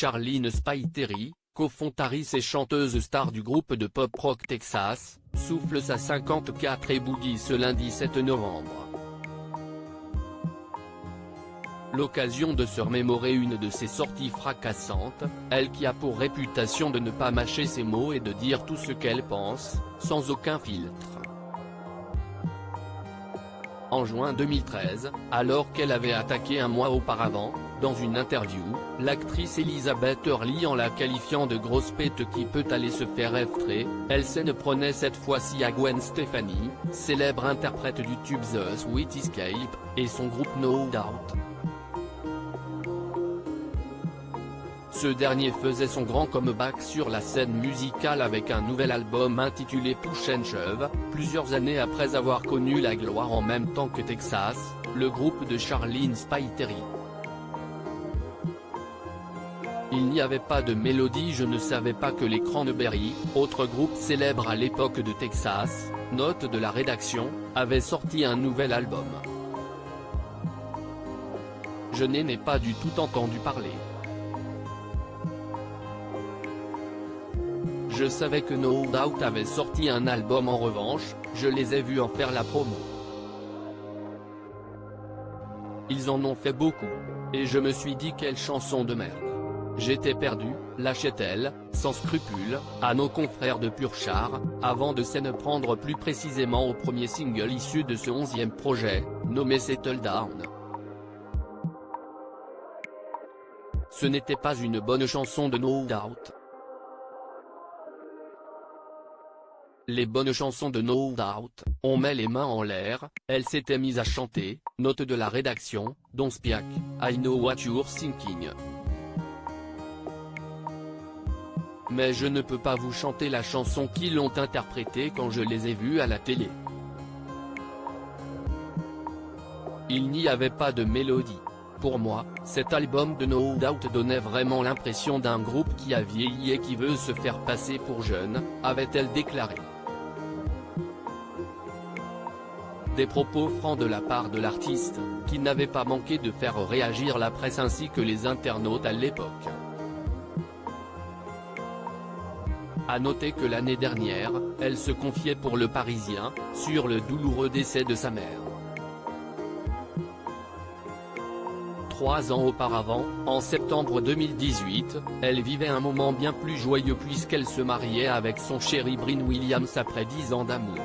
Charlene Spiteri, cofondatrice et chanteuse star du groupe de pop-rock Texas, souffle sa 54 et boogie ce lundi 7 novembre. L'occasion de se remémorer une de ses sorties fracassantes, elle qui a pour réputation de ne pas mâcher ses mots et de dire tout ce qu'elle pense, sans aucun filtre. En juin 2013, alors qu'elle avait attaqué un mois auparavant, dans une interview, l'actrice Elizabeth Hurley en la qualifiant de grosse pète qui peut aller se faire effrayer, elle s'en prenait cette fois-ci à Gwen Stefani, célèbre interprète du tube The Sweet Escape, et son groupe No Doubt. Ce dernier faisait son grand comeback sur la scène musicale avec un nouvel album intitulé Push and Shove, plusieurs années après avoir connu la gloire en même temps que Texas, le groupe de Charlene Spiteri. Il n'y avait pas de mélodie, je ne savais pas que les Cranberries, autre groupe célèbre à l'époque de Texas, note de la rédaction, avait sorti un nouvel album. Je n'en ai pas du tout entendu parler. Je savais que No Doubt avait sorti un album, en revanche, je les ai vus en faire la promo. Ils en ont fait beaucoup. Et je me suis dit quelle chanson de merde. J'étais perdu, lâchait-elle, sans scrupule, à nos confrères de Pur Char, avant de s'en prendre plus précisément au premier single issu de ce 11e projet, nommé Settle Down. Ce n'était pas une bonne chanson de No Doubt. Les bonnes chansons de No Doubt, on met les mains en l'air, elle s'était mise à chanter, note de la rédaction, Don't Speak, I Know What You're Thinking. Mais je ne peux pas vous chanter la chanson qu'ils l'ont interprétée quand je les ai vus à la télé. Il n'y avait pas de mélodie. Pour moi, cet album de No Doubt donnait vraiment l'impression d'un groupe qui a vieilli et qui veut se faire passer pour jeune, avait-elle déclaré. Des propos francs de la part de l'artiste, qui n'avait pas manqué de faire réagir la presse ainsi que les internautes à l'époque. À noter que l'année dernière, elle se confiait pour Le Parisien, sur le douloureux décès de sa mère. 3 ans auparavant, en septembre 2018, elle vivait un moment bien plus joyeux puisqu'elle se mariait avec son chéri Bryn Williams après 10 ans d'amour.